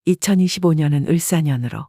2025년은 을사년으로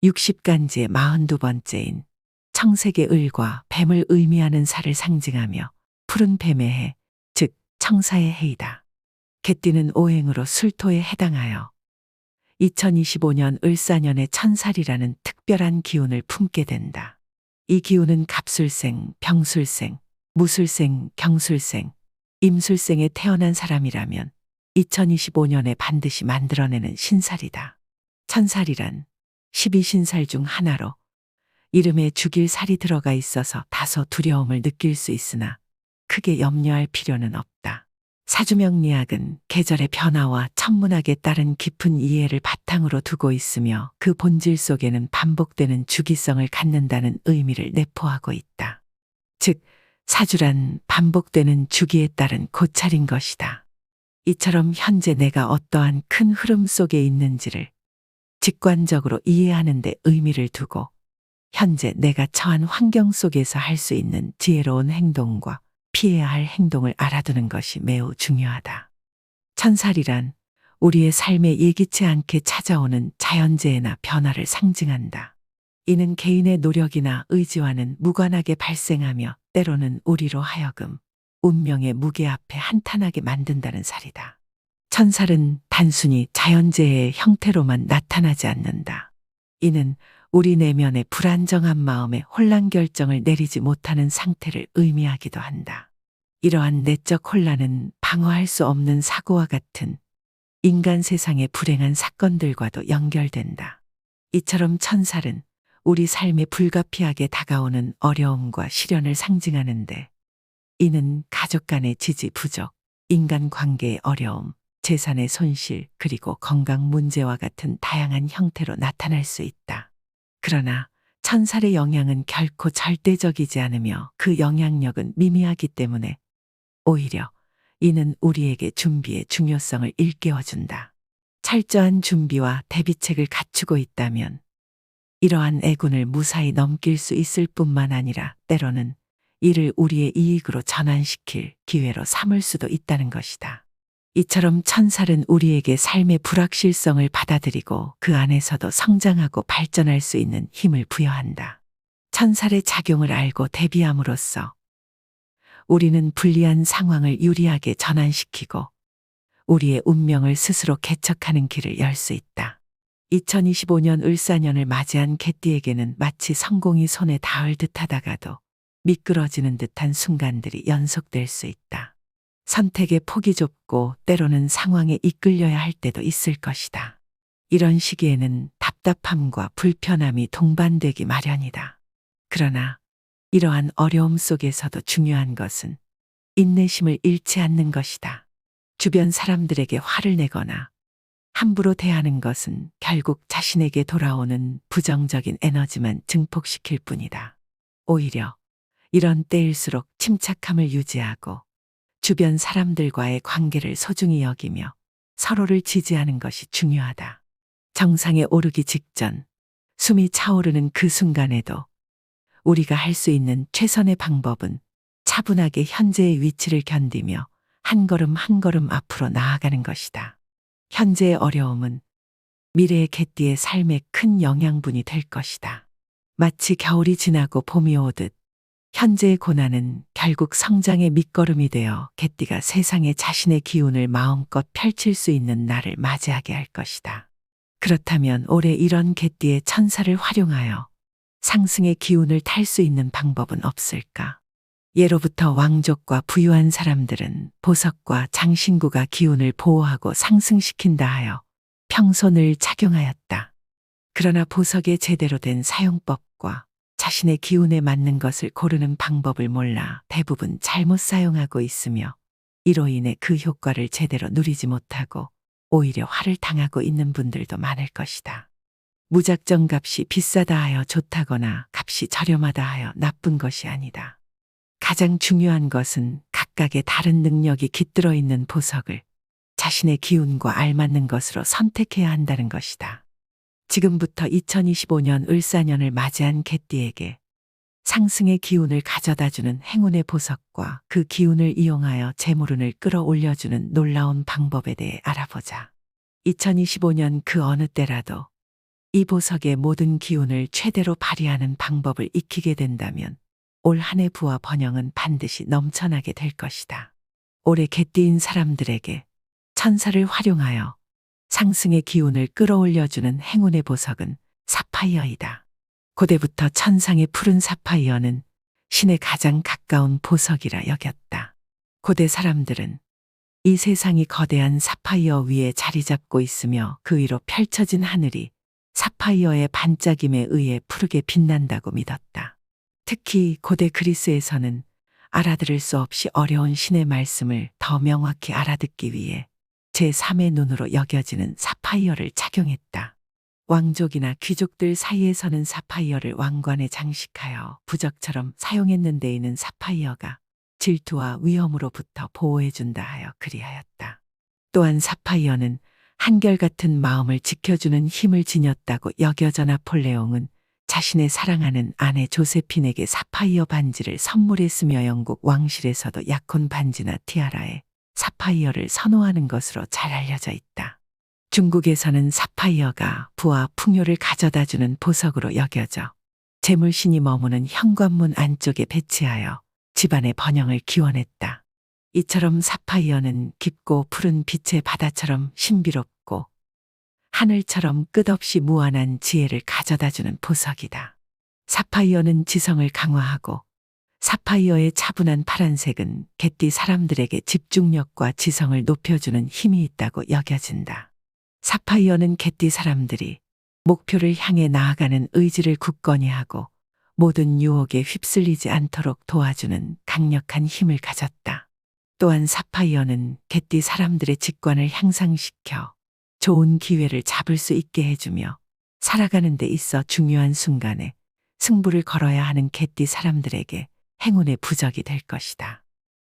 60간지의 42번째인 청색의 을과 뱀을 의미하는 살을 상징하며 푸른 뱀의 해, 즉 청사의 해이다. 개띠는 오행으로 술토에 해당하여 2025년 을사년의 천살이라는 특별한 기운을 품게 된다. 이 기운은 갑술생, 병술생, 무술생, 경술생, 임술생에 태어난 사람이라면 2025년에 반드시 만들어내는 신살이다. 천살이란 12신살 중 하나로 이름에 죽일 살이 들어가 있어서 다소 두려움을 느낄 수 있으나 크게 염려할 필요는 없다. 사주명리학은 계절의 변화와 천문학에 따른 깊은 이해를 바탕으로 두고 있으며 그 본질 속에는 반복되는 주기성을 갖는다는 의미를 내포하고 있다. 즉, 사주란 반복되는 주기에 따른 고찰인 것이다. 이처럼 현재 내가 어떠한 큰 흐름 속에 있는지를 직관적으로 이해하는 데 의미를 두고 현재 내가 처한 환경 속에서 할 수 있는 지혜로운 행동과 피해야 할 행동을 알아두는 것이 매우 중요하다. 천살이란 우리의 삶에 예기치 않게 찾아오는 자연재해나 변화를 상징한다. 이는 개인의 노력이나 의지와는 무관하게 발생하며 때로는 우리로 하여금 운명의 무게 앞에 한탄하게 만든다는 살이다. 천살은 단순히 자연재해의 형태로만 나타나지 않는다. 이는 우리 내면의 불안정한 마음에 혼란 결정을 내리지 못하는 상태를 의미하기도 한다. 이러한 내적 혼란은 방어할 수 없는 사고와 같은 인간 세상의 불행한 사건들과도 연결된다. 이처럼 천살은 우리 삶에 불가피하게 다가오는 어려움과 시련을 상징하는데 이는 가족 간의 지지 부족, 인간 관계의 어려움, 재산의 손실, 그리고 건강 문제와 같은 다양한 형태로 나타날 수 있다. 그러나 천살의 영향은 결코 절대적이지 않으며 그 영향력은 미미하기 때문에 오히려 이는 우리에게 준비의 중요성을 일깨워준다. 철저한 준비와 대비책을 갖추고 있다면 이러한 애군을 무사히 넘길 수 있을 뿐만 아니라 때로는 이를 우리의 이익으로 전환시킬 기회로 삼을 수도 있다는 것이다. 이처럼 천살은 우리에게 삶의 불확실성을 받아들이고 그 안에서도 성장하고 발전할 수 있는 힘을 부여한다. 천살의 작용을 알고 대비함으로써 우리는 불리한 상황을 유리하게 전환시키고 우리의 운명을 스스로 개척하는 길을 열 수 있다. 2025년 을사년을 맞이한 개띠에게는 마치 성공이 손에 닿을 듯하다가도 미끄러지는 듯한 순간들이 연속될 수 있다. 선택의 폭이 좁고 때로는 상황에 이끌려야 할 때도 있을 것이다. 이런 시기에는 답답함과 불편함이 동반되기 마련이다. 그러나 이러한 어려움 속에서도 중요한 것은 인내심을 잃지 않는 것이다. 주변 사람들에게 화를 내거나 함부로 대하는 것은 결국 자신에게 돌아오는 부정적인 에너지만 증폭시킬 뿐이다. 오히려 이런 때일수록 침착함을 유지하고 주변 사람들과의 관계를 소중히 여기며 서로를 지지하는 것이 중요하다. 정상에 오르기 직전 숨이 차오르는 그 순간에도 우리가 할 수 있는 최선의 방법은 차분하게 현재의 위치를 견디며 한 걸음 한 걸음 앞으로 나아가는 것이다. 현재의 어려움은 미래의 개띠의 삶에 큰 영양분이 될 것이다. 마치 겨울이 지나고 봄이 오듯 현재의 고난은 결국 성장의 밑거름이 되어 개띠가 세상에 자신의 기운을 마음껏 펼칠 수 있는 날을 맞이하게 할 것이다. 그렇다면 올해 이런 개띠의 천사를 활용하여 상승의 기운을 탈 수 있는 방법은 없을까? 예로부터 왕족과 부유한 사람들은 보석과 장신구가 기운을 보호하고 상승시킨다 하여 평소 늘 착용하였다. 그러나 보석의 제대로 된 사용법과 자신의 기운에 맞는 것을 고르는 방법을 몰라 대부분 잘못 사용하고 있으며 이로 인해 그 효과를 제대로 누리지 못하고 오히려 화를 당하고 있는 분들도 많을 것이다. 무작정 값이 비싸다 하여 좋다거나 값이 저렴하다 하여 나쁜 것이 아니다. 가장 중요한 것은 각각의 다른 능력이 깃들어 있는 보석을 자신의 기운과 알맞는 것으로 선택해야 한다는 것이다. 지금부터 2025년 을사년을 맞이한 개띠에게 상승의 기운을 가져다주는 행운의 보석과 그 기운을 이용하여 재물운을 끌어올려주는 놀라운 방법에 대해 알아보자. 2025년 그 어느 때라도 이 보석의 모든 기운을 최대로 발휘하는 방법을 익히게 된다면 올 한 해 부와 번영은 반드시 넘쳐나게 될 것이다. 올해 개띠인 사람들에게 천사를 활용하여 상승의 기운을 끌어올려주는 행운의 보석은 사파이어이다. 고대부터 천상의 푸른 사파이어는 신에 가장 가까운 보석이라 여겼다. 고대 사람들은 이 세상이 거대한 사파이어 위에 자리 잡고 있으며 그 위로 펼쳐진 하늘이 사파이어의 반짝임에 의해 푸르게 빛난다고 믿었다. 특히 고대 그리스에서는 알아들을 수 없이 어려운 신의 말씀을 더 명확히 알아듣기 위해 제3의 눈으로 여겨지는 사파이어를 착용했다. 왕족이나 귀족들 사이에서는 사파이어를 왕관에 장식하여 부적처럼 사용했는데 이는 사파이어가 질투와 위험으로부터 보호해준다 하여 그리하였다. 또한 사파이어는 한결같은 마음을 지켜주는 힘을 지녔다고 여겨져 나폴레옹은 자신의 사랑하는 아내 조세핀에게 사파이어 반지를 선물했으며 영국 왕실에서도 약혼 반지나 티아라에 사파이어를 선호하는 것으로 잘 알려져 있다. 중국에서는 사파이어가 부와 풍요를 가져다주는 보석으로 여겨져 재물신이 머무는 현관문 안쪽에 배치하여 집안의 번영을 기원했다. 이처럼 사파이어는 깊고 푸른 빛의 바다처럼 신비롭고 하늘처럼 끝없이 무한한 지혜를 가져다주는 보석이다. 사파이어는 지성을 강화하고 사파이어의 차분한 파란색은 개띠 사람들에게 집중력과 지성을 높여주는 힘이 있다고 여겨진다. 사파이어는 개띠 사람들이 목표를 향해 나아가는 의지를 굳건히 하고 모든 유혹에 휩쓸리지 않도록 도와주는 강력한 힘을 가졌다. 또한 사파이어는 개띠 사람들의 직관을 향상시켜 좋은 기회를 잡을 수 있게 해주며 살아가는 데 있어 중요한 순간에 승부를 걸어야 하는 개띠 사람들에게 행운의 부적이 될 것이다.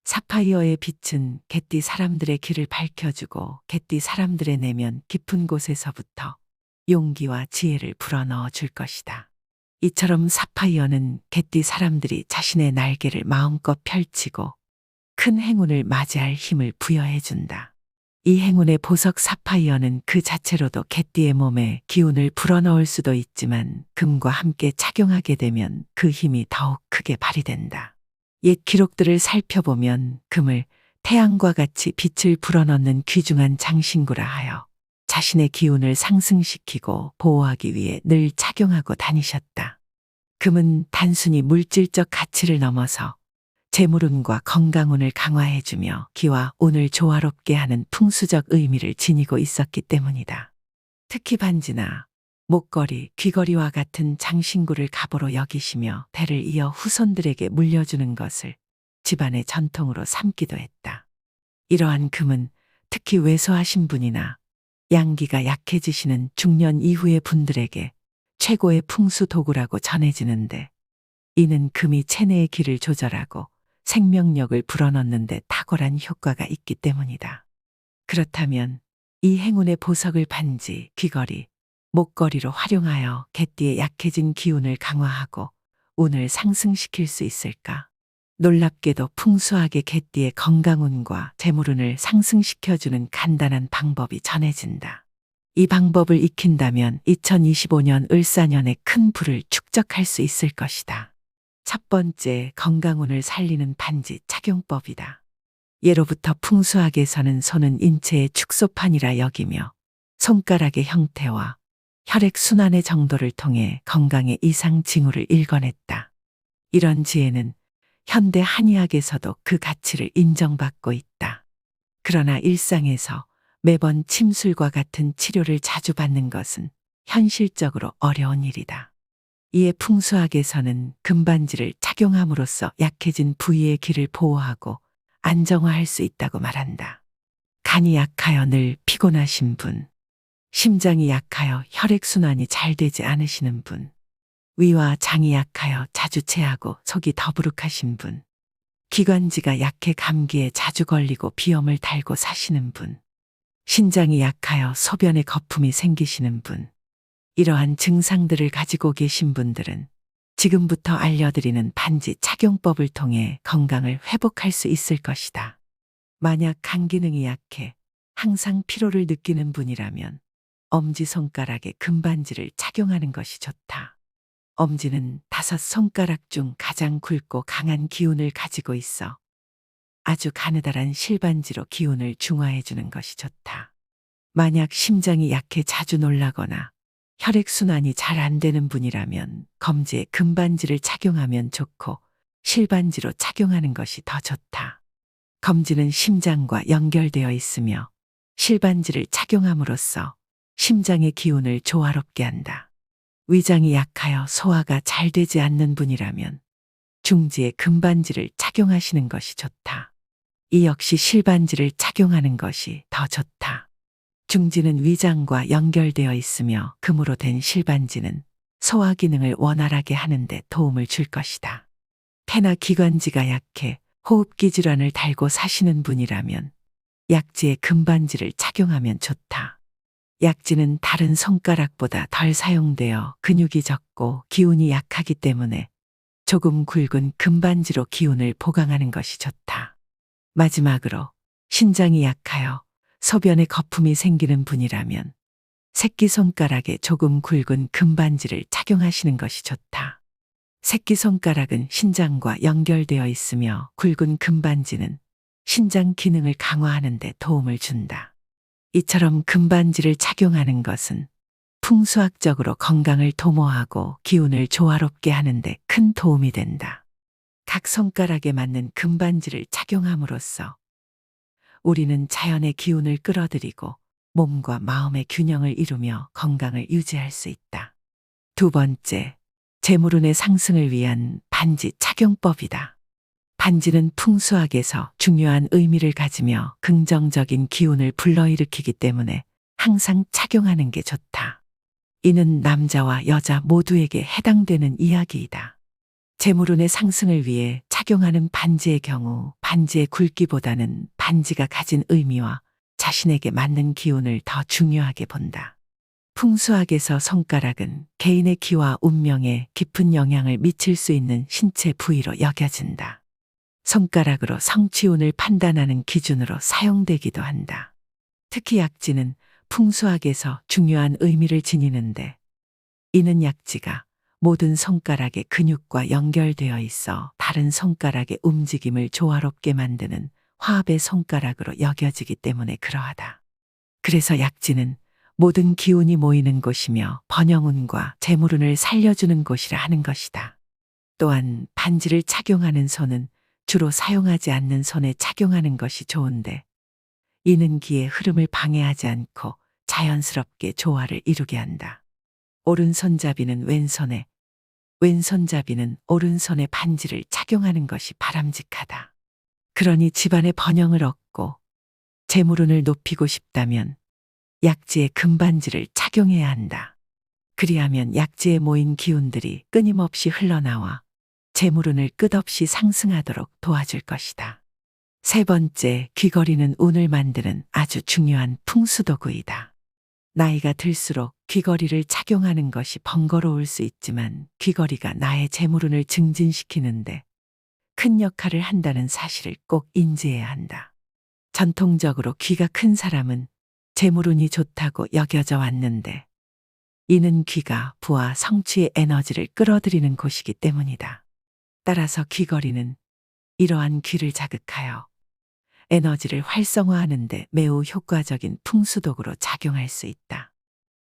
사파이어의 빛은 개띠 사람들의 길을 밝혀주고 개띠 사람들의 내면 깊은 곳에서부터 용기와 지혜를 불어넣어 줄 것이다. 이처럼 사파이어는 개띠 사람들이 자신의 날개를 마음껏 펼치고 큰 행운을 맞이할 힘을 부여해 준다. 이 행운의 보석 사파이어는 그 자체로도 개띠의 몸에 기운을 불어넣을 수도 있지만 금과 함께 착용하게 되면 그 힘이 더욱 크게 발휘된다. 옛 기록들을 살펴보면 금을 태양과 같이 빛을 불어넣는 귀중한 장신구라 하여 자신의 기운을 상승시키고 보호하기 위해 늘 착용하고 다니셨다. 금은 단순히 물질적 가치를 넘어서 재물운과 건강운을 강화해주며 기와 운을 조화롭게 하는 풍수적 의미를 지니고 있었기 때문이다. 특히 반지나 목걸이, 귀걸이와 같은 장신구를 갑오로 여기시며 대를 이어 후손들에게 물려주는 것을 집안의 전통으로 삼기도 했다. 이러한 금은 특히 왜소하신 분이나 양기가 약해지시는 중년 이후의 분들에게 최고의 풍수 도구라고 전해지는데 이는 금이 체내의 기를 조절하고 생명력을 불어넣는 데 탁월한 효과가 있기 때문이다. 그렇다면 이 행운의 보석을 반지, 귀걸이, 목걸이로 활용하여 개띠의 약해진 기운을 강화하고 운을 상승시킬 수 있을까? 놀랍게도 풍수하게 개띠의 건강운과 재물운을 상승시켜주는 간단한 방법이 전해진다. 이 방법을 익힌다면 2025년 을사년에 큰 부를 축적할 수 있을 것이다. 첫 번째, 건강운을 살리는 반지 착용법이다. 예로부터 풍수학에서는 손은 인체의 축소판이라 여기며 손가락의 형태와 혈액순환의 정도를 통해 건강의 이상 징후를 읽어냈다. 이런 지혜는 현대 한의학에서도 그 가치를 인정받고 있다. 그러나 일상에서 매번 침술과 같은 치료를 자주 받는 것은 현실적으로 어려운 일이다. 이에 풍수학에서는 금반지를 착용함으로써 약해진 부위의 기를 보호하고 안정화할 수 있다고 말한다. 간이 약하여 늘 피곤하신 분, 심장이 약하여 혈액순환이 잘 되지 않으시는 분, 위와 장이 약하여 자주 체하고 속이 더부룩하신 분, 기관지가 약해 감기에 자주 걸리고 비염을 달고 사시는 분, 신장이 약하여 소변에 거품이 생기시는 분, 이러한 증상들을 가지고 계신 분들은 지금부터 알려드리는 반지 착용법을 통해 건강을 회복할 수 있을 것이다. 만약 간 기능이 약해 항상 피로를 느끼는 분이라면 엄지손가락에 금반지를 착용하는 것이 좋다. 엄지는 5손가락 중 가장 굵고 강한 기운을 가지고 있어 아주 가느다란 실반지로 기운을 중화해 주는 것이 좋다. 만약 심장이 약해 자주 놀라거나 혈액순환이 잘 안 되는 분이라면 검지에 금반지를 착용하면 좋고 실반지로 착용하는 것이 더 좋다. 검지는 심장과 연결되어 있으며 실반지를 착용함으로써 심장의 기운을 조화롭게 한다. 위장이 약하여 소화가 잘 되지 않는 분이라면 중지에 금반지를 착용하시는 것이 좋다. 이 역시 실반지를 착용하는 것이 더 좋다. 중지는 위장과 연결되어 있으며 금으로 된 실반지는 소화 기능을 원활하게 하는 데 도움을 줄 것이다. 폐나 기관지가 약해 호흡기 질환을 달고 사시는 분이라면 약지에 금반지를 착용하면 좋다. 약지는 다른 손가락보다 덜 사용되어 근육이 적고 기운이 약하기 때문에 조금 굵은 금반지로 기운을 보강하는 것이 좋다. 마지막으로 신장이 약하여 소변에 거품이 생기는 분이라면 새끼손가락에 조금 굵은 금반지를 착용하시는 것이 좋다. 새끼손가락은 신장과 연결되어 있으며 굵은 금반지는 신장 기능을 강화하는 데 도움을 준다. 이처럼 금반지를 착용하는 것은 풍수학적으로 건강을 도모하고 기운을 조화롭게 하는 데 큰 도움이 된다. 각 손가락에 맞는 금반지를 착용함으로써 우리는 자연의 기운을 끌어들이고 몸과 마음의 균형을 이루며 건강을 유지할 수 있다. 두 번째, 재물운의 상승을 위한 반지 착용법이다. 반지는 풍수학에서 중요한 의미를 가지며 긍정적인 기운을 불러일으키기 때문에 항상 착용하는 게 좋다. 이는 남자와 여자 모두에게 해당되는 이야기이다. 재물운의 상승을 위해 착용하는 반지의 경우 반지의 굵기보다는 반지가 가진 의미와 자신에게 맞는 기운을 더 중요하게 본다. 풍수학에서 손가락은 개인의 기와 운명에 깊은 영향을 미칠 수 있는 신체 부위로 여겨진다. 손가락으로 성취운을 판단하는 기준으로 사용되기도 한다. 특히 약지는 풍수학에서 중요한 의미를 지니는데 이는 약지가 모든 손가락의 근육과 연결되어 있어 다른 손가락의 움직임을 조화롭게 만드는 화합의 손가락으로 여겨지기 때문에 그러하다. 그래서 약지는 모든 기운이 모이는 곳이며 번영운과 재물운을 살려주는 곳이라 하는 것이다. 또한 반지를 착용하는 손은 주로 사용하지 않는 손에 착용하는 것이 좋은데 이는 기의 흐름을 방해하지 않고 자연스럽게 조화를 이루게 한다. 오른손잡이는 왼손에, 왼손잡이는 오른손에 반지를 착용하는 것이 바람직하다. 그러니 집안의 번영을 얻고 재물운을 높이고 싶다면 약지에 금반지를 착용해야 한다. 그리하면 약지에 모인 기운들이 끊임없이 흘러나와 재물운을 끝없이 상승하도록 도와줄 것이다. 세 번째, 귀걸이는 운을 만드는 아주 중요한 풍수도구이다. 나이가 들수록 귀걸이를 착용하는 것이 번거로울 수 있지만 귀걸이가 나의 재물운을 증진시키는데 큰 역할을 한다는 사실을 꼭 인지해야 한다. 전통적으로 귀가 큰 사람은 재물운이 좋다고 여겨져 왔는데 이는 귀가 부와 성취의 에너지를 끌어들이는 곳이기 때문이다. 따라서 귀걸이는 이러한 귀를 자극하여 에너지를 활성화하는 데 매우 효과적인 풍수도구로 작용할 수 있다.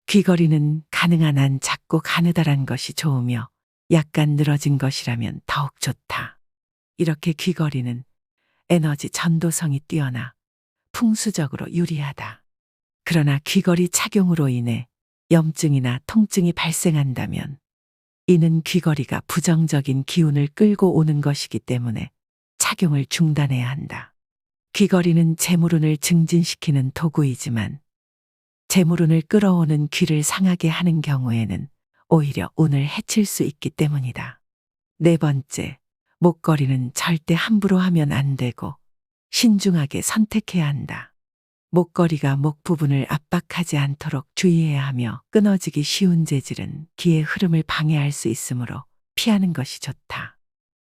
귀걸이는 가능한 한 작고 가느다란 것이 좋으며 약간 늘어진 것이라면 더욱 좋다. 이렇게 귀걸이는 에너지 전도성이 뛰어나 풍수적으로 유리하다. 그러나 귀걸이 착용으로 인해 염증이나 통증이 발생한다면 이는 귀걸이가 부정적인 기운을 끌고 오는 것이기 때문에 착용을 중단해야 한다. 귀걸이는 재물운을 증진시키는 도구이지만 재물운을 끌어오는 귀를 상하게 하는 경우에는 오히려 운을 해칠 수 있기 때문이다. 네 번째, 목걸이는 절대 함부로 하면 안 되고 신중하게 선택해야 한다. 목걸이가 목 부분을 압박하지 않도록 주의해야 하며 끊어지기 쉬운 재질은 기의 흐름을 방해할 수 있으므로 피하는 것이 좋다.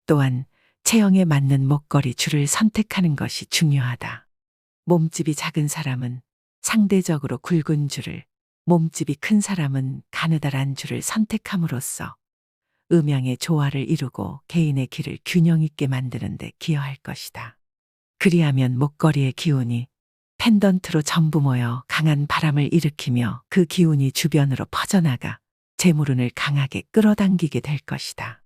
또한 체형에 맞는 목걸이 줄을 선택하는 것이 중요하다. 몸집이 작은 사람은 상대적으로 굵은 줄을, 몸집이 큰 사람은 가느다란 줄을 선택함으로써 음양의 조화를 이루고 개인의 길을 균형 있게 만드는 데 기여할 것이다. 그리하면 목걸이의 기운이 펜던트로 전부 모여 강한 바람을 일으키며 그 기운이 주변으로 퍼져나가 재물운을 강하게 끌어당기게 될 것이다.